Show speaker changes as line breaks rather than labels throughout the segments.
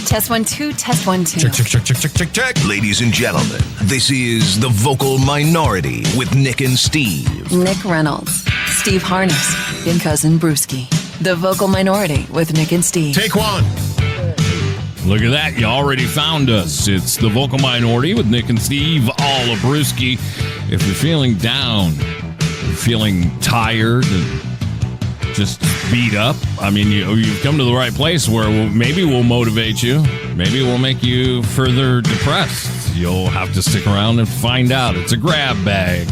Test 1 2, test 1 2.
Check. Ladies and gentlemen, this is The Vocal Minority with Nick and Steve.
Nick Reynolds, Steve Harness, and Cousin Brewski. The Vocal Minority with Nick and Steve.
Take one.
Look at that. You already found us. It's The Vocal Minority with Nick and Steve, all of Brewski. If you're feeling down, you're feeling tired, and just beat up, I mean, you've come to the right place where maybe we'll motivate you. Maybe we'll make you further depressed. You'll have to stick around and find out. It's a grab bag.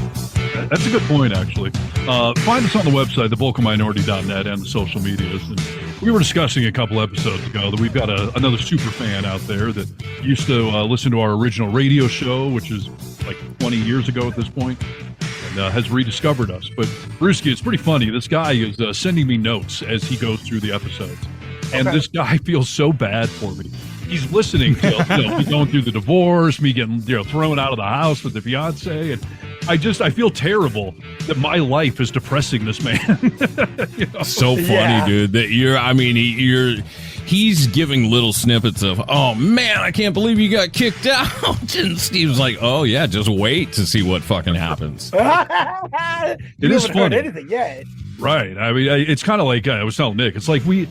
That's a good point, actually. Find us on the website, thevocalminority.net, and the social medias. And we were discussing a couple episodes ago that we've got another super fan out there that used to listen to our original radio show, which is like 20 years ago at this point, and has rediscovered us. But Brewski, it's pretty funny. This guy is sending me notes as he goes through the episodes, and this guy feels so bad for me. He's listening to me going through the divorce, me getting thrown out of the house with the fiance, and I feel terrible that my life is depressing this man.
So funny, dude. That he's giving little snippets of, oh man, I can't believe you got kicked out. And Steve's like, oh yeah, just wait to see what fucking happens.
It is funny.
Anything yet?
Right. I mean, it's kind of like I was telling Nick. It's like we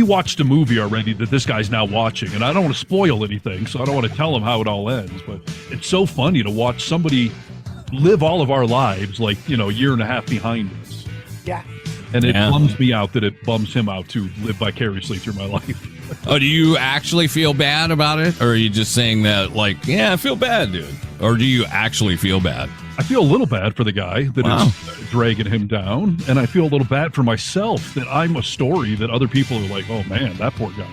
watched a movie already that this guy's now watching, and I don't want to spoil anything, so I don't want to tell him how it all ends. But it's so funny to watch somebody live all of our lives like a year and a half behind us.
Yeah.
And it bums me out that it bums him out to live vicariously through my life.
Oh, do you actually feel bad about it? Or are you just saying that like, yeah, I feel bad, dude? Or do you actually feel bad?
I feel a little bad for the guy that is dragging him down. And I feel a little bad for myself that I'm a story that other people are like, oh man, that poor guy.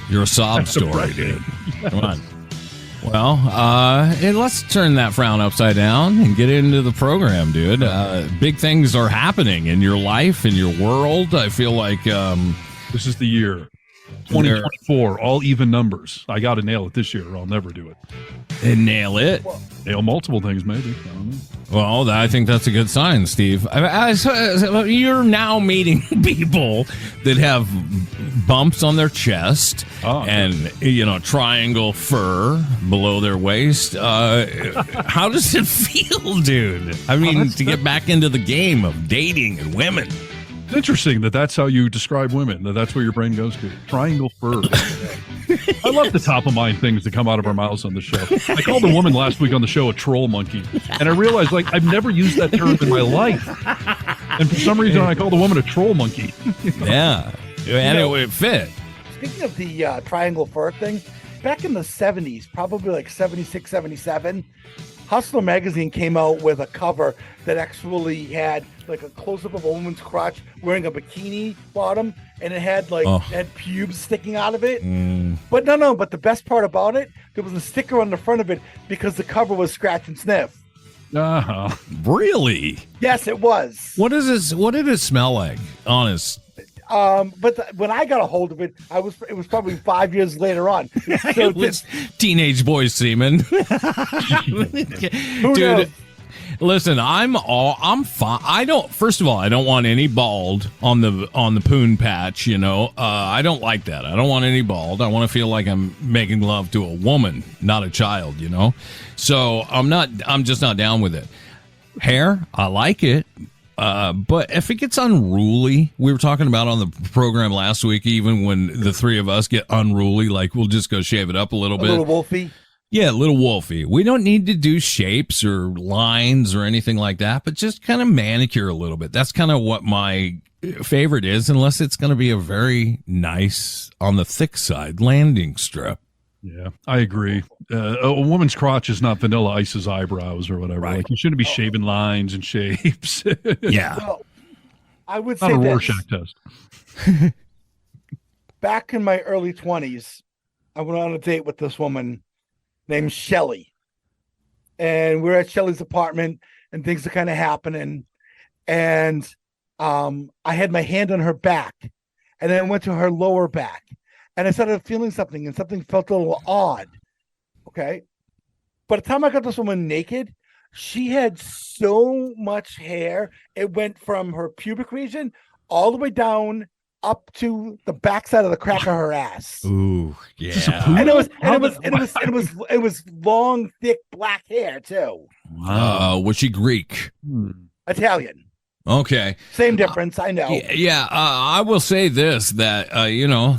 You're a sob story, dude. Come on. Well, let's turn that frown upside down and get into the program, dude. Big things are happening in your life, in your world. I feel like
this is the year. 2024, all even numbers. I got to nail it this year, or I'll never do it.
And nail it?
Nail multiple things, maybe. I don't know.
Well, I think that's a good sign, Steve. You're now meeting people that have bumps on their chest and, triangle fur below their waist. How does it feel, dude? I mean, to get back into the game of dating and women.
It's interesting that's how you describe women, that's where your brain goes to. Triangle fur. I love the top of mind things that come out of our mouths on the show. I called a woman last week on the show a troll monkey, and I realized I've never used that term in my life. And for some reason, I called a woman a troll monkey.
Yeah, and it would fit.
Speaking of the triangle fur thing, back in the 70s, probably like 76, 77, Hustler magazine came out with a cover that actually had like a close-up of a woman's crotch wearing a bikini bottom, and it had had pubes sticking out of it. But but the best part about it, there was a sticker on the front of it because the cover was scratch and sniff.
Really?
Yes, it was.
What did it smell like? Honest.
But when I got a hold of it, it was probably 5 years later on. So
it was teenage boy semen.
Who knows?
Listen, I'm fine. First of all, I don't want any bald on the poon patch, I don't like that. I don't want any bald. I want to feel like I'm making love to a woman, not a child, So I'm just not down with it. Hair, I like it. But if it gets unruly, we were talking about on the program last week, even when the three of us get unruly, like we'll just go shave it up a little bit.
A little wolfy.
Yeah, a little wolfy. We don't need to do shapes or lines or anything like that, but just kind of manicure a little bit. That's kind of what my favorite is, unless it's going to be a very nice, on the thick side, landing strip.
Yeah, I agree. A woman's crotch is not Vanilla Ice's eyebrows or whatever.
Right.
Like, you shouldn't be shaving lines and shapes.
Yeah.
Well, I would
not
say
a
this.
Rorschach test.
Back in my early 20s, I went on a date with this woman named Shelly. And we're at Shelly's apartment, and things are kind of happening. And I had my hand on her back, and then I went to her lower back. And I started feeling something, and something felt a little odd. Okay. By the time I got this woman naked, she had so much hair. It went from her pubic region all the way down up to the backside of the crack of her ass.
Ooh, yeah.
And it was long, thick black hair too.
Was she Greek?
Italian.
Okay.
Same difference, I know.
Yeah, I will say this, that,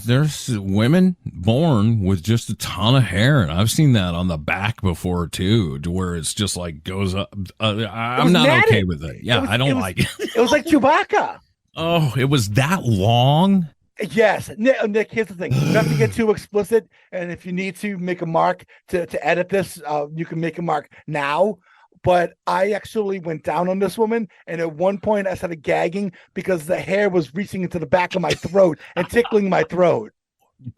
there's women born with just a ton of hair, and I've seen that on the back before, too, to where it's just like goes up. I'm not
matted.
okay with it. Yeah, I don't like it.
It was like Chewbacca.
Oh, it was that long?
Yes. Nick, here's the thing. Not to get too explicit, and if you need to make a mark to edit this, you can make a mark now. But I actually went down on this woman, and at one point I started gagging because the hair was reaching into the back of my throat and tickling my throat.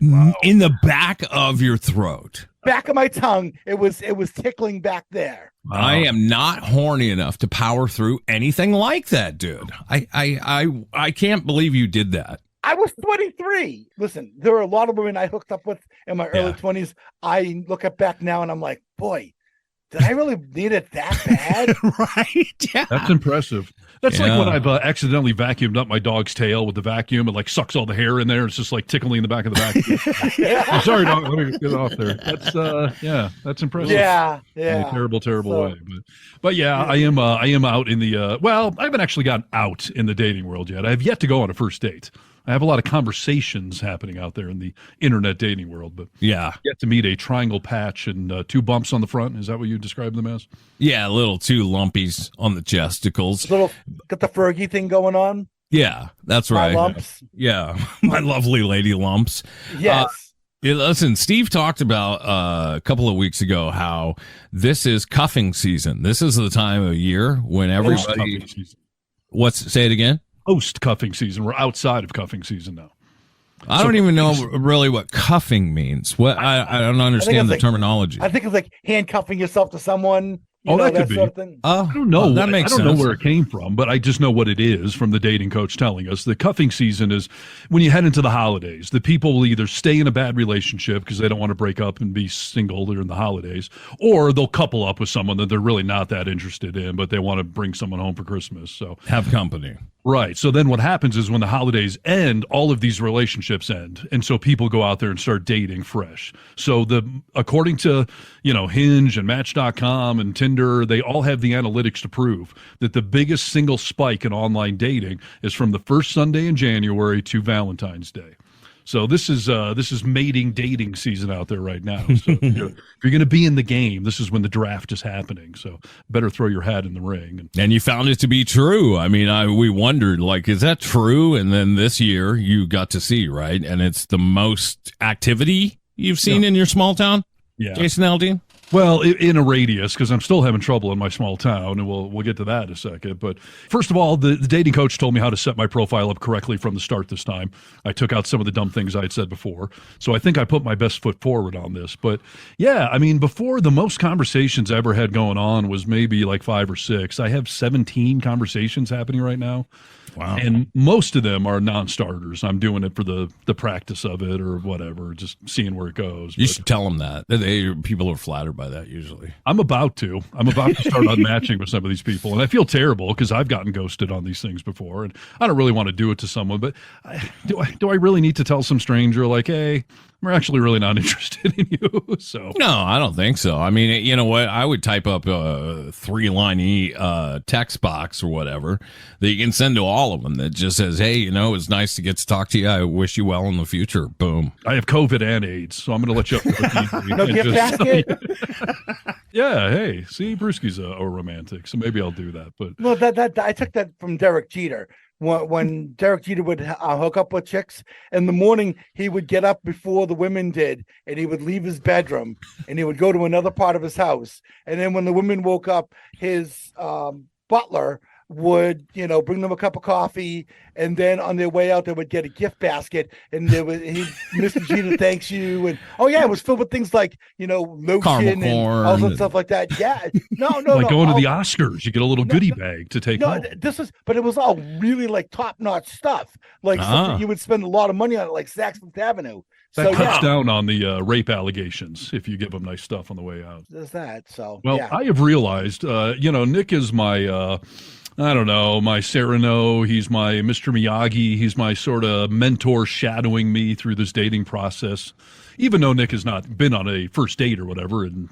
Wow. In the back of your throat.
Back of my tongue. It was tickling back there.
Wow. I am not horny enough to power through anything like that, dude. I can't believe you did that.
I was 23. Listen, there were a lot of women I hooked up with in my early 20s. I look back now and I'm like, boy, did I really need it that bad?
Right. Yeah.
That's impressive. That's like when I've accidentally vacuumed up my dog's tail with the vacuum and like sucks all the hair in there. It's just like tickling the back of the vacuum. I'm sorry, dog. Let me get it off there. That's impressive.
Yeah.
In a terrible way. But yeah, I am out in the I haven't actually gotten out in the dating world yet. I have yet to go on a first date. I have a lot of conversations happening out there in the internet dating world, but yet to meet a triangle patch and 2 bumps on the front. Is that what you describe them as?
Yeah, a little 2 lumpies on the chesticles.
Got the Fergie thing going on.
Yeah, that's right.
My lumps.
Yeah, my lovely lady lumps.
Yes.
Listen, Steve talked about a couple of weeks ago how this is cuffing season. This is the time of year when everybody. Say it again?
Post cuffing season. We're outside of cuffing season now.
I don't even know really what cuffing means. What I don't understand the terminology.
I think it's like handcuffing yourself to someone.
That could be.
Sort of thing.
I don't know.
That makes sense.
I don't know where it came from, but I just know what it is from the dating coach telling us. The cuffing season is when you head into the holidays. The people will either stay in a bad relationship because they don't want to break up and be single during the holidays, or they'll couple up with someone that they're really not that interested in, but they want to bring someone home for Christmas. So
have company.
Right. So then what happens is when the holidays end, all of these relationships end. And so people go out there and start dating fresh. So according to, Hinge and Match.com and Tinder, they all have the analytics to prove that the biggest single spike in online dating is from the first Sunday in January to Valentine's Day. So this is mating dating season out there right now. So if you're going to be in the game, this is when the draft is happening. So better throw your hat in the ring.
And you found it to be true. I mean, we wondered, like, is that true? And then this year you got to see, right? And it's the most activity you've seen in your small town?
Yeah.
Jason Aldean?
Well, in a radius, because I'm still having trouble in my small town, and we'll get to that in a second. But first of all, the dating coach told me how to set my profile up correctly from the start this time. I took out some of the dumb things I had said before. So I think I put my best foot forward on this. But yeah, I mean, before the most conversations I ever had going on was maybe like 5 or 6. I have 17 conversations happening right now.
Wow.
And most of them are non-starters. I'm doing it for the practice of it or whatever, just seeing where it goes.
You should tell them that. People are flattered by that usually.
I'm about to start unmatching with some of these people. And I feel terrible because I've gotten ghosted on these things before. And I don't really want to do it to someone. But do I really need to tell some stranger like, hey, we're actually really not interested in you? So
no, I don't think so. I mean, you know what? I would type up a 3-line text box or whatever that you can send to all of them that just says, hey, it's nice to get to talk to you. I wish you well in the future. Boom.
I have COVID and AIDS, so I'm going to let you up.
No gift basket?
Yeah, hey, see, Brewski's a romantic, so maybe I'll do that. But
well, that I took that from Derek Jeter. When Derek Jeter would hook up with chicks in the morning, he would get up before the women did, and he would leave his bedroom, and he would go to another part of his house. And then when the women woke up, his butler would, bring them a cup of coffee, and then on their way out, they would get a gift basket, and Mr. Jeter thanks you, and it was filled with things like, lotion and all that stuff like that. Yeah, no,
going to the Oscars, you get a little goodie bag to take home.
But it was all really like top-notch stuff, like something you would spend a lot of money on, like Saks Fifth Avenue.
That cuts down on the rape allegations if you give them nice stuff on the way out.
There's that. So
I have realized, Nick is my I don't know, my Cyrano. He's my Mr. Miyagi. He's my sort of mentor shadowing me through this dating process. Even though Nick has not been on a first date or whatever in,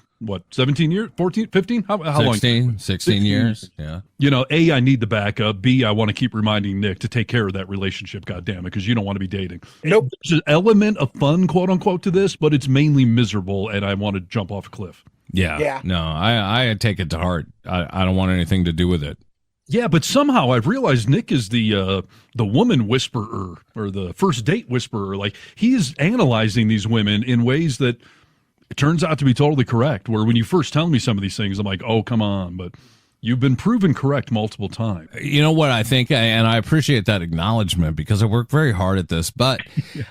17 years? 14, 15? How long?
16 years. Yeah.
You know, A, I need the backup. B, I want to keep reminding Nick to take care of that relationship, goddammit, because you don't want to be dating.
Nope.
There's an element of fun, quote unquote, to this, but it's mainly miserable, and I want to jump off a cliff.
Yeah. No, I take it to heart. I don't want anything to do with it.
Yeah, but somehow I've realized Nick is the woman whisperer or the first date whisperer. Like, he's analyzing these women in ways that it turns out to be totally correct. Where when you first tell me some of these things, I'm like, oh, come on. But you've been proven correct multiple times.
You know what I think, and I appreciate that acknowledgement because I work very hard at this, but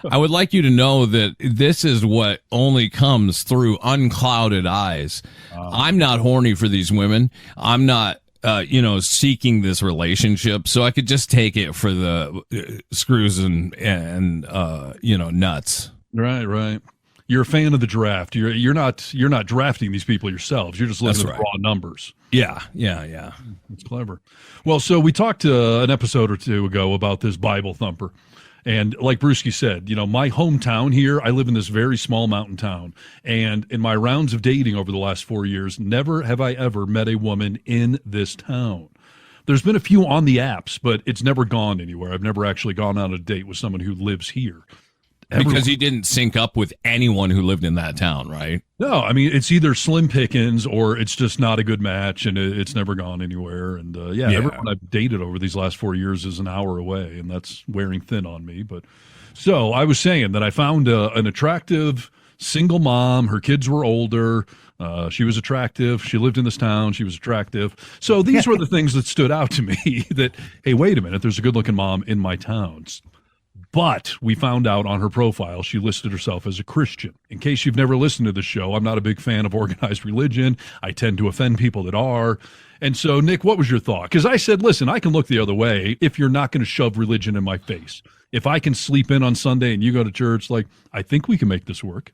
I would like you to know that this is what only comes through unclouded eyes. I'm not horny for these women. I'm not seeking this relationship, so I could just take it for the screws and nuts.
Right. You're a fan of the draft. You're not drafting these people yourselves. You're just looking at raw numbers.
Yeah.
That's clever. Well, so we talked an episode or two ago about this Bible thumper. And like Brewski said, my hometown here, I live in this very small mountain town. And in my rounds of dating over the last 4 years, never have I ever met a woman in this town. There's been a few on the apps, but it's never gone anywhere. I've never actually gone on a date with someone who lives here.
Because you didn't sync up with anyone who lived in that town, right?
No, I mean, it's either slim pickings or it's just not a good match, and it's never gone anywhere. And everyone I've dated over these last 4 years is an hour away, and that's wearing thin on me. But so I was saying that I found an attractive single mom. Her kids were older. She was attractive. She lived in this town. She was attractive. So these were the things that stood out to me that, hey, wait a minute, there's a good-looking mom in my town. But we found out on her profile, she listed herself as a Christian. In case you've never listened to the show, I'm not a big fan of organized religion. I tend to offend people that are. And so, Nick, what was your thought? Because I said, listen, I can look the other way if you're not going to shove religion in my face. If I can sleep in on Sunday and you go to church, like, I think we can make this work.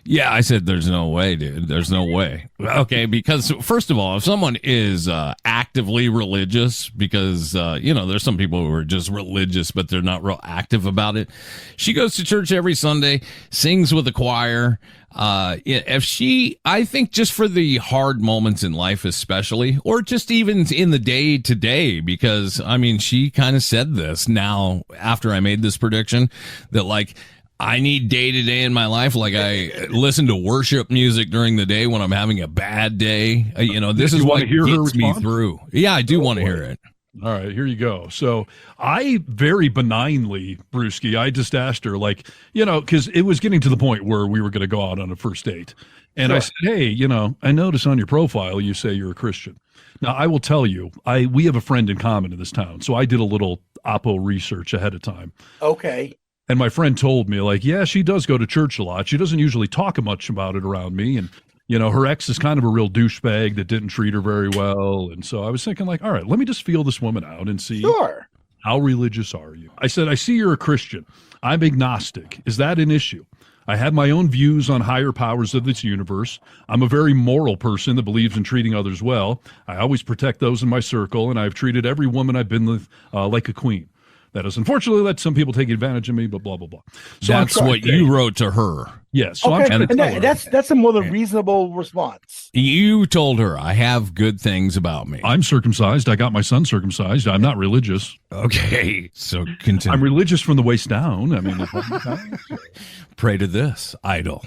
Yeah, I said, there's no way, dude. There's no way. Okay, because first of all, if someone is actively religious, because, there's some people who are just religious, but they're not real active about it. She goes to church every Sunday, sings with the choir. I think just for the hard moments in life, especially, or just even in the day to day, because, I mean, she kind of said this now after I made this prediction that, like, I need day to day in my life. Like, I listen to worship music during the day when I'm having a bad day. This is what gets me through. Yeah, I do want to hear it.
All right, here you go. So I very benignly, Brewski, I just asked her, like, because it was getting to the point where we were going to go out on a first date. And I said, hey, I notice on your profile you say you're a Christian. Now, I will tell you, we have a friend in common in this town. So I did a little Oppo research ahead of time.
Okay.
And my friend told me, like, yeah, she does go to church a lot. She doesn't usually talk much about it around me. And, her ex is kind of a real douchebag that didn't treat her very well. And so I was thinking, like, all right, let me just feel this woman out and see.
Sure.
How religious are you? I said, I see you're a Christian. I'm agnostic. Is that an issue? I have my own views on higher powers of this universe. I'm a very moral person that believes in treating others well. I always protect those in my circle, and I've treated every woman I've been with like a queen. That has unfortunately let some people take advantage of me, but blah, blah, blah. So
that's what you wrote to her.
Yes. So
okay. That's a more than reasonable response.
You told her, I have good things about me.
I'm circumcised. I got my son circumcised. I'm not religious.
Okay. So continue.
I'm religious from the waist down. I mean,
pray to this idol.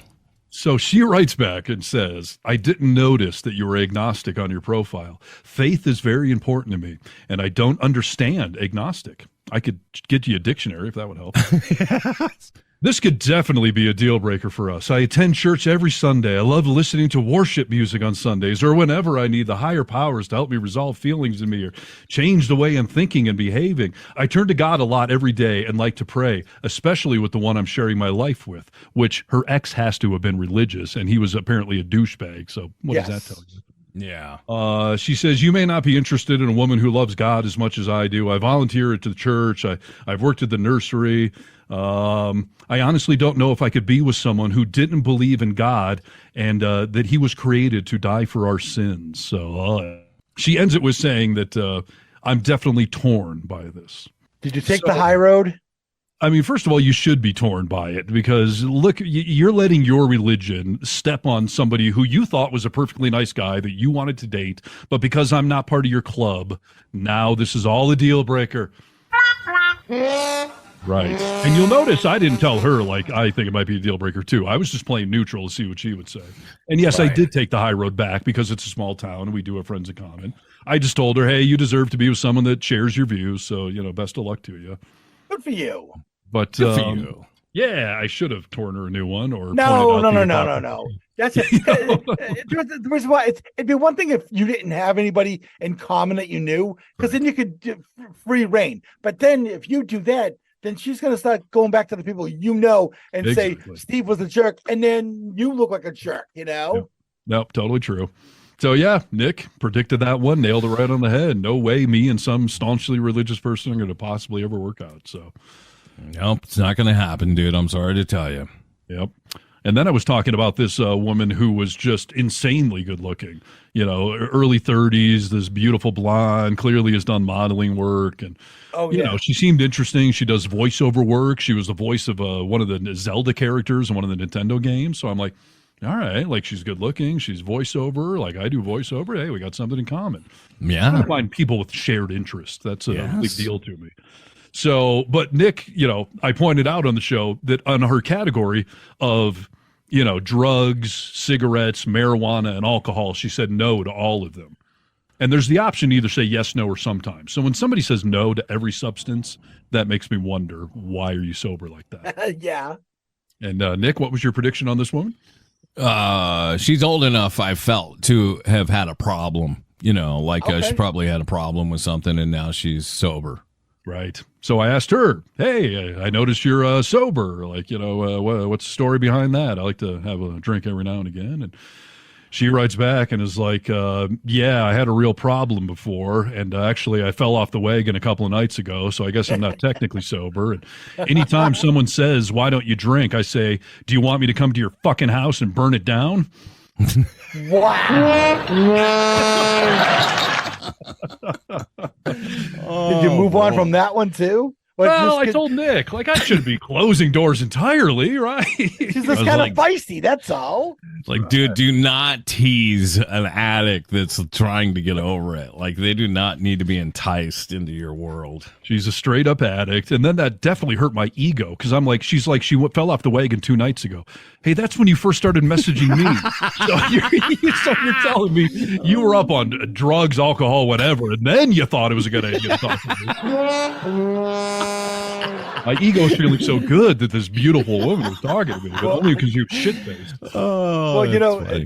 So she writes back and says, I didn't notice that you were agnostic on your profile. Faith is very important to me, and I don't understand agnostic. I could get you a dictionary if that would help. Yes. This could definitely be a deal breaker for us. I attend church every Sunday. I love listening to worship music on Sundays or whenever I need the higher powers to help me resolve feelings in me or change the way I'm thinking and behaving. I turn to God a lot every day and like to pray, especially with the one I'm sharing my life with, which her ex has to have been religious, and he was apparently a douchebag. So what does that tell you?
Yeah.
She says, you may not be interested in a woman who loves God as much as I do. I volunteer at the church. I've worked at the nursery. I honestly don't know if I could be with someone who didn't believe in God and that he was created to die for our sins. So she ends it with saying that I'm definitely torn by this.
Did you take the high road?
I mean, first of all, you should be torn by it because look, you're letting your religion step on somebody who you thought was a perfectly nice guy that you wanted to date, but because I'm not part of your club, now this is all a deal breaker. Right. And you'll notice I didn't tell her, like, I think it might be a deal breaker too. I was just playing neutral to see what she would say. And yes, I did take the high road back because it's a small town and we do have friends in common. I just told her, hey, you deserve to be with someone that shares your views. So, best of luck to you.
Good for you.
But,
Good for you.
Yeah, I should have torn her a new one or
no. That's the reason why it'd be one thing if you didn't have anybody in common that you knew, because then you could do free reign. But then if you do that, then she's going to start going back to the people and say Steve was a jerk, and then you look like a jerk,
Nope, totally true. So yeah, Nick predicted that one, nailed it right on the head. No way me and some staunchly religious person are going to possibly ever work out. So
nope, it's not going to happen, dude. I'm sorry to tell you.
Yep. And then I was talking about this woman who was just insanely good looking, early 30s, this beautiful blonde, clearly has done modeling work. And, she seemed interesting. She does voiceover work. She was the voice of one of the Zelda characters in one of the Nintendo games. So I'm like, all right, like she's good looking. She's voiceover. Like I do voiceover. Hey, we got something in common.
Yeah.
I find people with shared interests. That's a big deal to me. So, but Nick, I pointed out on the show that on her category of, drugs, cigarettes, marijuana, and alcohol, she said no to all of them. And there's the option to either say yes, no, or sometimes. So when somebody says no to every substance, that makes me wonder, why are you sober like that?
Yeah.
And Nick, what was your prediction on this woman?
She's old enough, I felt, to have had a problem. She probably had a problem with something, and now she's sober.
Right. So I asked her, hey, I noticed you're sober. Like, what's the story behind that? I like to have a drink every now and again. And she writes back and is like, yeah, I had a real problem before. And actually, I fell off the wagon a couple of nights ago. So I guess I'm not technically sober. And anytime someone says, why don't you drink? I say, do you want me to come to your fucking house and burn it down?
Wow. Did you move on from that one too?
Well, I told Nick, I should be closing doors entirely, right?
She's just kind of feisty, that's all.
It's like, dude, do not tease an addict that's trying to get over it. Like, they do not need to be enticed into your world.
She's a straight up addict. And then that definitely hurt my ego because I'm like, she fell off the wagon 2 nights ago. Hey, that's when you first started messaging me. So you're telling me you were up on drugs, alcohol, whatever, and then you thought it was a good idea to talk to me. My ego is feeling so good that this beautiful woman was talking to me, but only because you're shit-faced.
Oh,
well,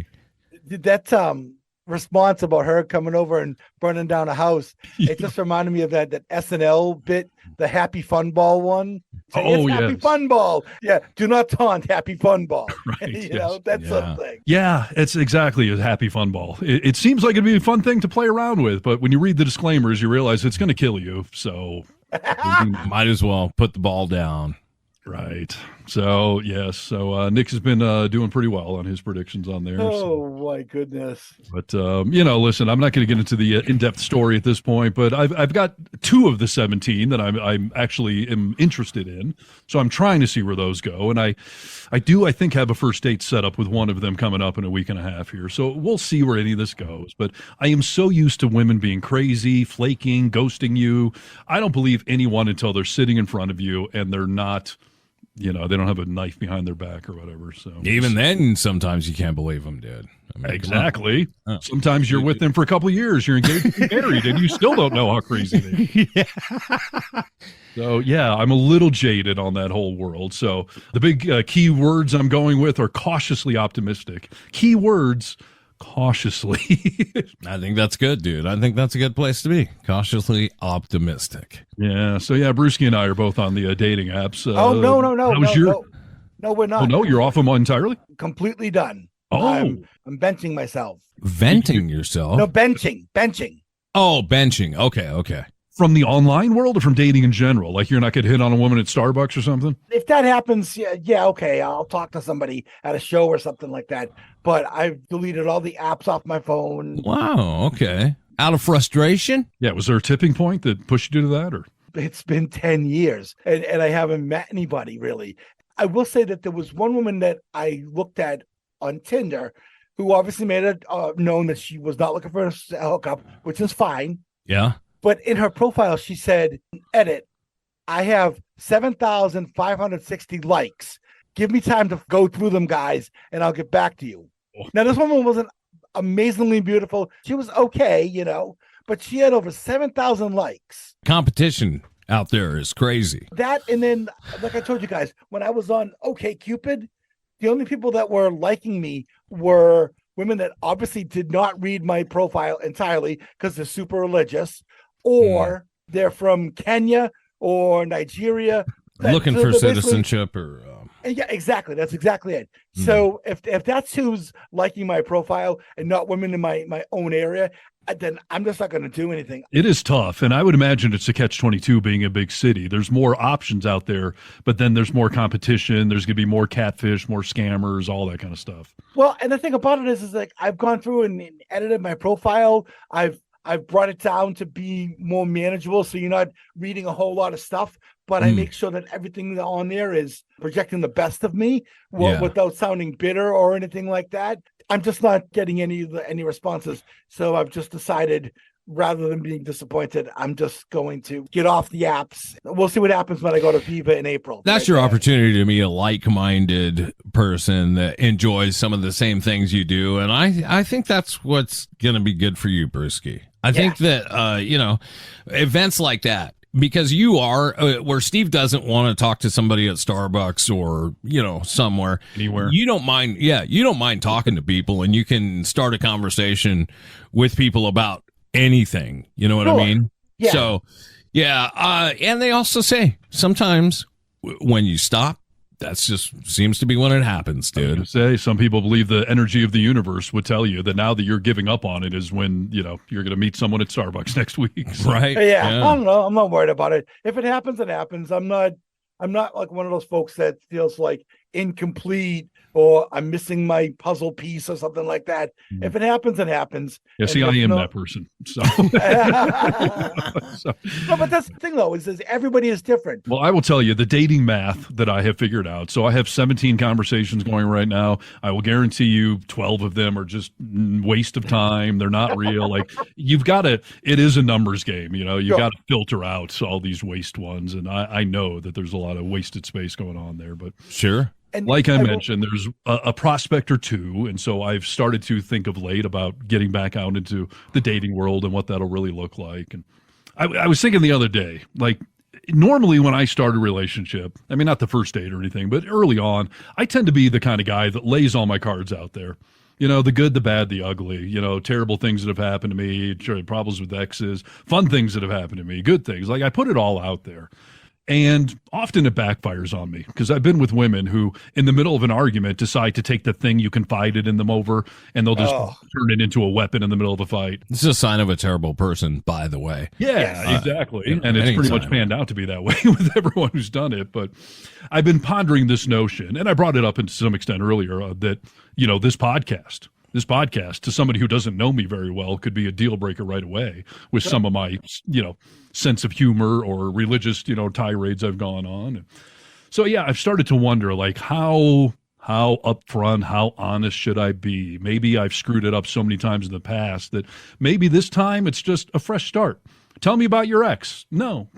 that response about her coming over and burning down a house, it just reminded me of that SNL bit, the Happy Fun Ball one. Happy Fun Ball. Yeah, do not taunt Happy Fun Ball.
Right,
that's something.
Yeah, it's exactly a Happy Fun Ball. It seems like it'd be a fun thing to play around with, but when you read the disclaimers, you realize it's going to kill you, so...
Might as well put the ball down.
Right. So, yes. So, Nick has been doing pretty well on his predictions on there.
My goodness.
But, listen, I'm not going to get into the in-depth story at this point, but I've got 2 of the 17 that I'm actually am interested in. So I'm trying to see where those go. And I think, have a first date set up with one of them coming up in a week and a half here. So we'll see where any of this goes. But I am so used to women being crazy, flaking, ghosting you. I don't believe anyone until they're sitting in front of you and they're not... they don't have a knife behind their back or whatever. So
even then, sometimes you can't believe them, dude. I mean,
exactly. Sometimes you're with them for a couple of years, you're engaged and married, and you still don't know how crazy they are. So yeah, I'm a little jaded on that whole world. So the big key words I'm going with are cautiously optimistic. Key words. Cautiously.
I think that's good, dude. I think that's a good place to be. Cautiously optimistic.
Yeah. So yeah, Brewski and I are both on the dating apps.
No, we're not.
Oh no, you're off them entirely?
Completely done.
Oh.
I'm benching myself.
Venting yourself?
No, benching.
Oh, benching. Okay.
From the online world or from dating in general? Like you're not going to hit on a woman at Starbucks or something?
If that happens, yeah, okay. I'll talk to somebody at a show or something like that. But I've deleted all the apps off my phone.
Wow, okay. Out of frustration?
Yeah, was there a tipping point that pushed you to that, or?
It's been 10 years and I haven't met anybody really. I will say that there was one woman that I looked at on Tinder who obviously made it known that she was not looking for a hookup, which is fine.
Yeah.
But in her profile, she said, edit, I have 7,560 likes. Give me time to go through them, guys, and I'll get back to you.
Oh.
Now, this woman wasn't amazingly beautiful. She was okay, but she had over 7,000 likes.
Competition out there is crazy.
That, and then, like I told you guys, when I was on OkCupid, the only people that were liking me were women that obviously did not read my profile entirely because they're super religious, or they're from Kenya or Nigeria.
Looking for citizenship or...
Yeah, exactly. That's exactly it. So if that's who's liking my profile and not women in my own area, then I'm just not going to do anything.
It is tough, and I would imagine it's a catch-22 being a big city. There's more options out there, but then there's more competition. There's going to be more catfish, more scammers, all that kind of stuff.
Well, and the thing about it is like I've gone through and edited my profile. I've brought it down to be more manageable, so you're not reading a whole lot of stuff. But I make sure that everything on there is projecting the best of me without sounding bitter or anything like that. I'm just not getting any responses. So I've just decided, rather than being disappointed, I'm just going to get off the apps. We'll see what happens when I go to Viva in April.
That's your opportunity to meet a like-minded person that enjoys some of the same things you do. And I think that's what's going to be good for you, Brewski. I think that, events like that, because you are where Steve doesn't want to talk to somebody at Starbucks or, somewhere.
Anywhere.
You don't mind. Yeah. You don't mind talking to people, and you can start a conversation with people about anything. You know what I mean?
Yeah.
So, and they also say sometimes when you stop, that's just seems to be when it happens, dude.
Say some people believe the energy of the universe would tell you that now that you're giving up on it is when you're going to meet someone at Starbucks next week. So.
Right?
Yeah, I don't know. I'm not worried about it. If it happens, it happens. I'm not like one of those folks that feels like incomplete or I'm missing my puzzle piece or something like that. If it happens, it happens.
Yeah, see, I am that person. So.
No, but that's the thing, though, is everybody is different.
Well, I will tell you the dating math that I have figured out. So I have 17 conversations going right now. I will guarantee you 12 of them are just waste of time. They're not real. Like you've got to, it is a numbers game. You've got to filter out all these waste ones. And I know that there's a lot of wasted space going on there, but
sure.
And
like I mentioned, there's a prospect or two. And so I've started to think of late about getting back out into the dating world and what that'll really look like. And I was thinking the other day, like normally when I start a relationship, I mean, not the first date or anything, but early on, I tend to be the kind of guy that lays all my cards out there. The good, the bad, the ugly, terrible things that have happened to me, problems with exes, fun things that have happened to me, good things. Like I put it all out there. And often it backfires on me because I've been with women who, in the middle of an argument, decide to take the thing you confided in them over, and they'll just turn it into a weapon in the middle of a fight.
This is a sign of a terrible person, by the way.
Yeah, exactly. And it's pretty much panned out to be that way with everyone who's done it. But I've been pondering this notion, and I brought it up to some extent earlier, that, this podcast to somebody who doesn't know me very well could be a deal breaker right away with some of my, sense of humor or religious, tirades I've gone on. So, I've started to wonder, like, how upfront, how honest should I be? Maybe I've screwed it up so many times in the past that maybe this time it's just a fresh start. Tell me about your ex. No.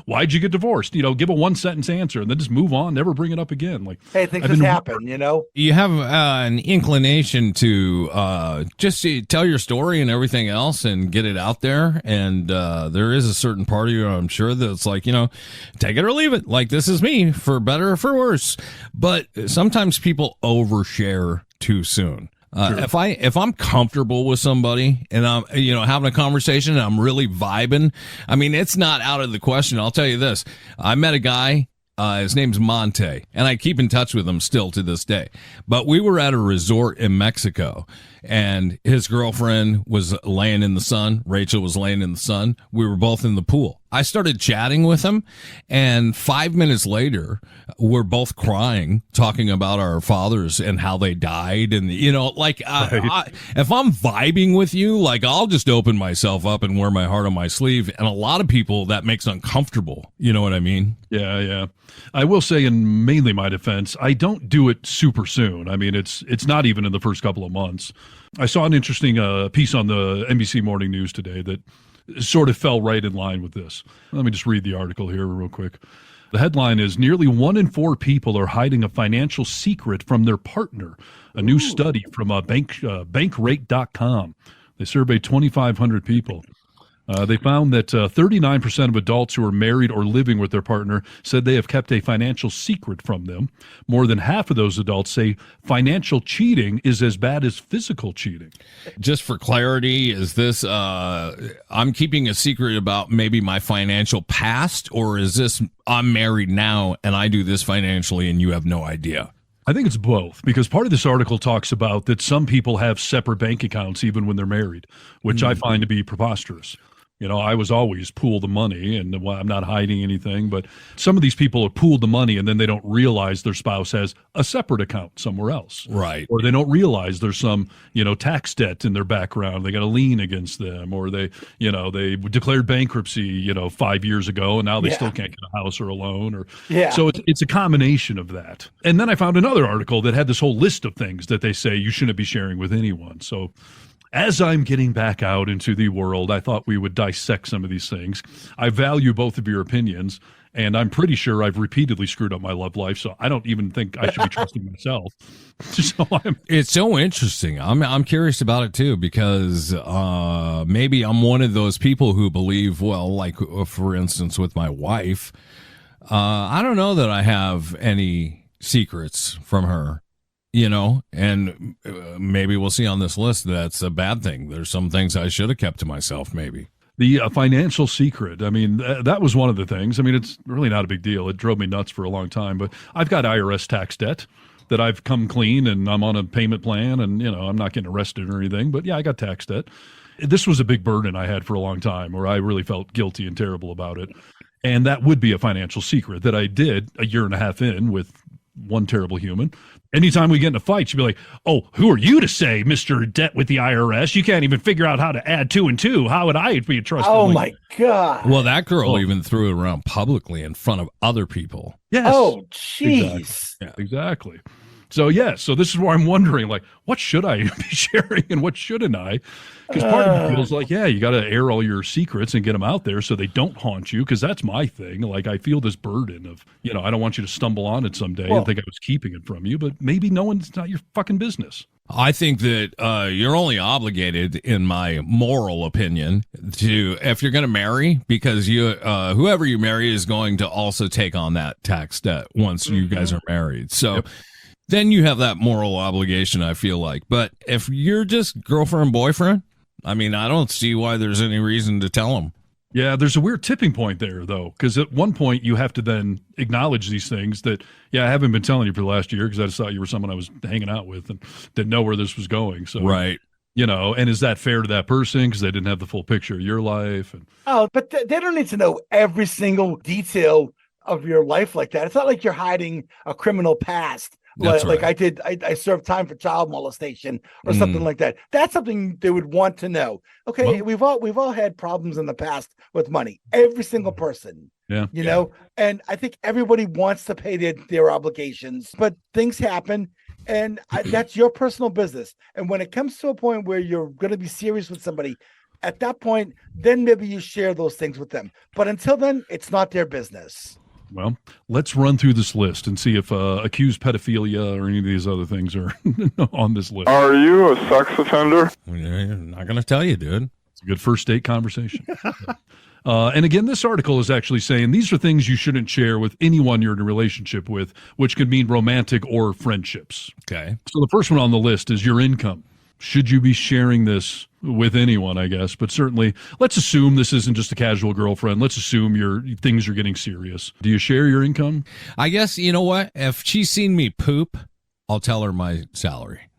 Why'd you get divorced? Give a one-sentence answer and then just move on. Never bring it up again. Like,
hey, things just happen,
You have an inclination to just tell your story and everything else and get it out there. And there is a certain part of you, I'm sure, that's like, take it or leave it. Like, this is me, for better or for worse. But sometimes people overshare too soon. Sure. If I'm comfortable with somebody and I'm having a conversation and I'm really vibing, I mean, it's not out of the question. I'll tell you this: I met a guy. His name's Monte, and I keep in touch with him still to this day. But we were at a resort in Mexico, and his girlfriend was laying in the sun. Rachel was laying in the sun. We were both in the pool. I started chatting with him, and 5 minutes later, we're both crying, talking about our fathers and how they died. And, like, if I'm vibing with you, like, I'll just open myself up and wear my heart on my sleeve. And a lot of people, that makes uncomfortable. You know what I mean?
Yeah. I will say, in mainly my defense, I don't do it super soon. I mean, it's not even in the first couple of months. I saw an interesting piece on the NBC Morning News today that sort of fell right in line with this. Let me just read the article here real quick. The headline is, nearly 1 in 4 people are hiding a financial secret from their partner. A new study from bankrate.com. They surveyed 2,500 people. They found that 39% of adults who are married or living with their partner said they have kept a financial secret from them. More than half of those adults say financial cheating is as bad as physical cheating.
Just for clarity, is this I'm keeping a secret about maybe my financial past, or is this I'm married now and I do this financially and you have no idea?
I think it's both, because part of this article talks about that some people have separate bank accounts even when they're married, which I find to be preposterous. I was always pool the money, and I'm not hiding anything, but some of these people have pooled the money and then they don't realize their spouse has a separate account somewhere else.
Right.
Or they don't realize there's some, tax debt in their background. They got a lien against them, or they declared bankruptcy, 5 years ago, and now they still can't get a house or a loan. So it's a combination of that. And then I found another article that had this whole list of things that they say you shouldn't be sharing with anyone. So as I'm getting back out into the world, I thought we would dissect some of these things. I value both of your opinions, and I'm pretty sure I've repeatedly screwed up my love life, so I don't even think I should be trusting myself.
It's so interesting. I'm curious about it too, because maybe I'm one of those people who believe, well, like for instance with my wife, I don't know that I have any secrets from her. And maybe we'll see on this list that's a bad thing. There's some things I should have kept to myself, maybe.
The financial secret, I mean, that was one of the things. I mean, it's really not a big deal. It drove me nuts for a long time, but I've got IRS tax debt that I've come clean, and I'm on a payment plan, and, I'm not getting arrested or anything, but yeah, I got tax debt. This was a big burden I had for a long time, where I really felt guilty and terrible about it. And that would be a financial secret that I did a year and a half in with one terrible human. Anytime we get in a fight, she'd be like, "Oh, who are you to say, Mr. Debt with the IRS? You can't even figure out how to add 2 and 2. How would I be trusted?"
Oh, my God.
Well, that girl even threw it around publicly in front of other people.
Yes.
Oh, jeez.
Exactly. So, so this is where I'm wondering, like, what should I be sharing and what shouldn't I? Because part of me feels like, you got to air all your secrets and get them out there so they don't haunt you, because that's my thing. Like, I feel this burden of, I don't want you to stumble on it someday and think I was keeping it from you, but maybe it's not your fucking business.
I think that you're only obligated, in my moral opinion, to, if you're going to marry, because whoever you marry is going to also take on that tax debt once you guys are married. So then you have that moral obligation, I feel like. But if you're just girlfriend, boyfriend, I mean, I don't see why there's any reason to tell them.
Yeah, there's a weird tipping point there, though, because at one point you have to then acknowledge these things that, I haven't been telling you for the last year because I just thought you were someone I was hanging out with and didn't know where this was going. So,
right.
And is that fair to that person because they didn't have the full picture of your life?
But they don't need to know every single detail of your life like that. It's not like you're hiding a criminal past. Like I served time for child molestation or something like that. That's something they would want to know. Okay, well, we've all had problems in the past with money. Every single person. You know, and I think everybody wants to pay their obligations, but things happen, and that's your personal business. And when it comes to a point where you're going to be serious with somebody, at that point, then maybe you share those things with them. But until then, it's not their business.
Well, let's run through this list and see if accused pedophilia or any of these other things are on this list.
Are you a sex offender?
I'm not going to tell you, dude.
It's a good first date conversation. And again, this article is actually saying these are things you shouldn't share with anyone you're in a relationship with, which could mean romantic or friendships.
Okay.
So the first one on the list is your income. Should you be sharing this with anyone, I guess? But certainly, let's assume this isn't just a casual girlfriend. Let's assume things are getting serious. Do you share your income?
I guess, you know what? If she's seen me poop, I'll tell her my salary.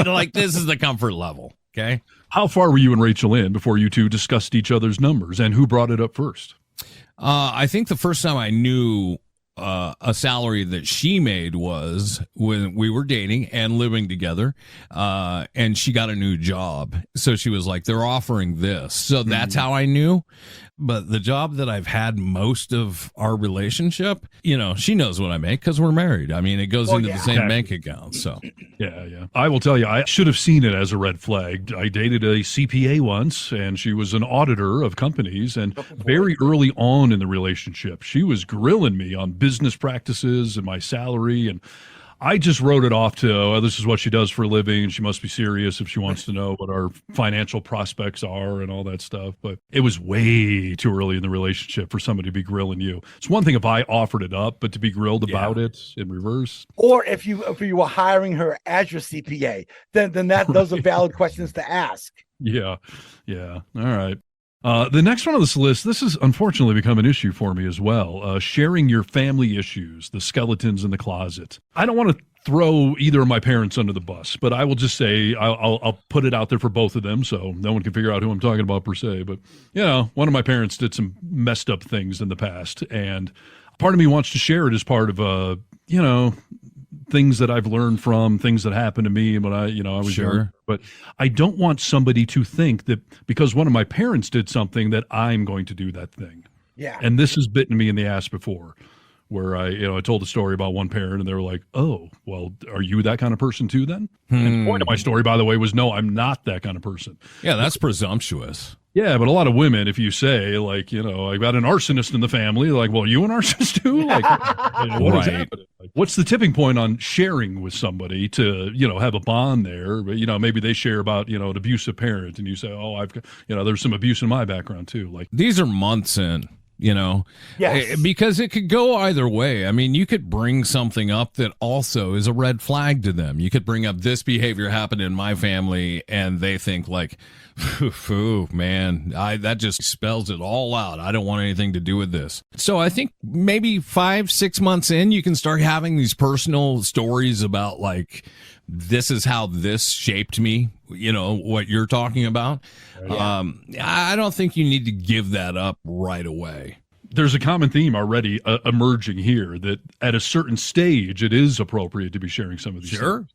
Like, this is the comfort level. Okay.
How far were you and Rachel in before you two discussed each other's numbers, and who brought it up first?
I think the first time I knew a salary that she made was when we were dating and living together, and she got a new job. So she was like, they're offering this. So that's how I knew. But the job that I've had most of our relationship, she knows what I make because we're married. I mean, it goes into the same bank account. So
yeah. I will tell you, I should have seen it as a red flag. I dated a CPA once, and she was an auditor of companies. And very early on in the relationship, she was grilling me on business practices and my salary. And I just wrote it off to, oh, this is what she does for a living. She must be serious if she wants to know what our financial prospects are and all that stuff. But it was way too early in the relationship for somebody to be grilling you. It's one thing if I offered it up, but to be grilled about it in reverse.
Or if you were hiring her as your CPA, then those are valid questions to ask.
Yeah. All right. The next one on this list, this has unfortunately become an issue for me as well. Sharing your family issues, the skeletons in the closet. I don't want to throw either of my parents under the bus, but I will just say I'll put it out there for both of them so no one can figure out who I'm talking about per se. But, one of my parents did some messed up things in the past, and part of me wants to share it as part of, things that I've learned from things that happened to me when I was young. But I don't want somebody to think that because one of my parents did something that I'm going to do that thing.
Yeah.
And this has bitten me in the ass before, where I told a story about one parent and they were like, oh, well, are you that kind of person too then? And the point of my story, by the way, was no, I'm not that kind of person.
Yeah, that's presumptuous.
Yeah, but a lot of women, if you say, like, I've got an arsonist in the family, like, well, you an arsonist too? Like, what is happening? Like, what's the tipping point on sharing with somebody to, have a bond there? But, maybe they share about, an abusive parent, and you say, oh, I've got, there's some abuse in my background too. Like,
these are months in.
Yes.
Because it could go either way. I mean, you could bring something up that also is a red flag to them. You could bring up this behavior happened in my family, and they think like, "Phew, man, that just spells it all out. I don't want anything to do with this." So I think maybe 5-6 months in, you can start having these personal stories about like, this is how this shaped me, what you're talking about. I don't think you need to give that up right away.
There's a common theme already emerging here that at a certain stage, it is appropriate to be sharing some of these things.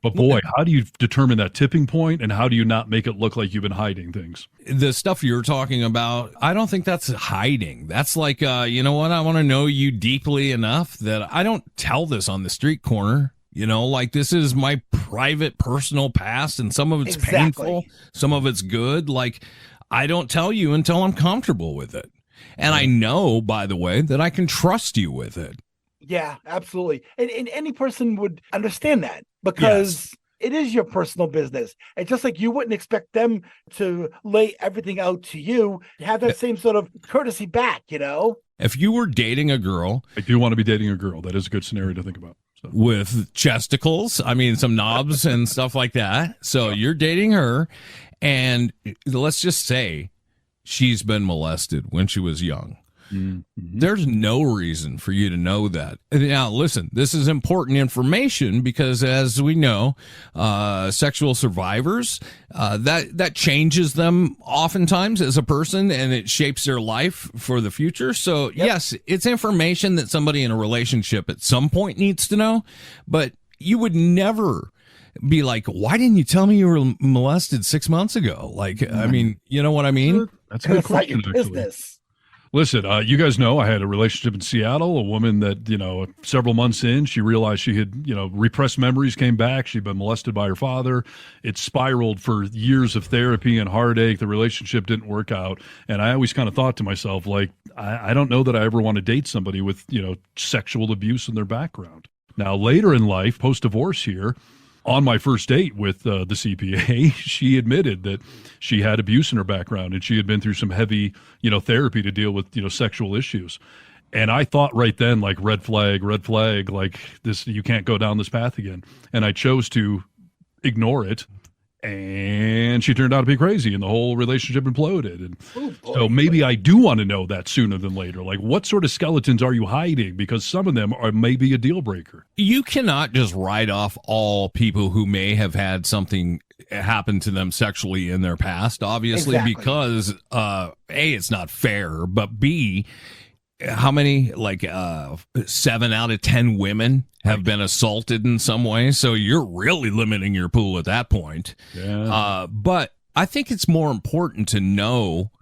But boy, how do you determine that tipping point, and how do you not make it look like you've been hiding things?
The stuff you're talking about, I don't think that's hiding. That's like, you know what? I want to know you deeply enough that I don't tell this on the street corner. Like this is my private, personal past, and some of it's painful, some of it's good. Like, I don't tell you until I'm comfortable with it. And I know, by the way, that I can trust you with it.
Yeah, absolutely. And any person would understand that because it is your personal business. And just like you wouldn't expect them to lay everything out to you, have that same sort of courtesy back,
If you were dating a girl.
I do want to be dating a girl. That is a good scenario to think about. So.
With chesticles, some knobs and stuff like that. So you're dating her, and let's just say she's been molested when she was young. Mm-hmm. There's no reason for you to know that. Now, listen, this is important information because, as we know, sexual survivors, that changes them oftentimes as a person, and it shapes their life for the future. So, yes, it's information that somebody in a relationship at some point needs to know, but you would never be like, why didn't you tell me you were molested 6 months ago? Like, you know what I mean?
That's a good question, actually. Listen, you guys know I had a relationship in Seattle, a woman that, several months in, she realized she had, repressed memories came back. She'd been molested by her father. It spiraled for years of therapy and heartache. The relationship didn't work out. And I always kind of thought to myself, like, I don't know that I ever want to date somebody with, sexual abuse in their background. Now, later in life, post-divorce here, on my first date with the CPA, she admitted that she had abuse in her background and she had been through some heavy, therapy to deal with, sexual issues. And I thought right then, like, red flag, like this, you can't go down this path again. And I chose to ignore it. And she turned out to be crazy, and the whole relationship imploded. And so maybe I do want to know that sooner than later. Like, what sort of skeletons are you hiding? Because some of them are maybe a deal breaker.
You cannot just write off all people who may have had something happened to them sexually in their past, obviously,
Exactly.
because A, it's not fair, but B, how many, 7 out of 10 women have been assaulted in some way. So you're really limiting your pool at that point.
Yeah.
But I think it's more important to know,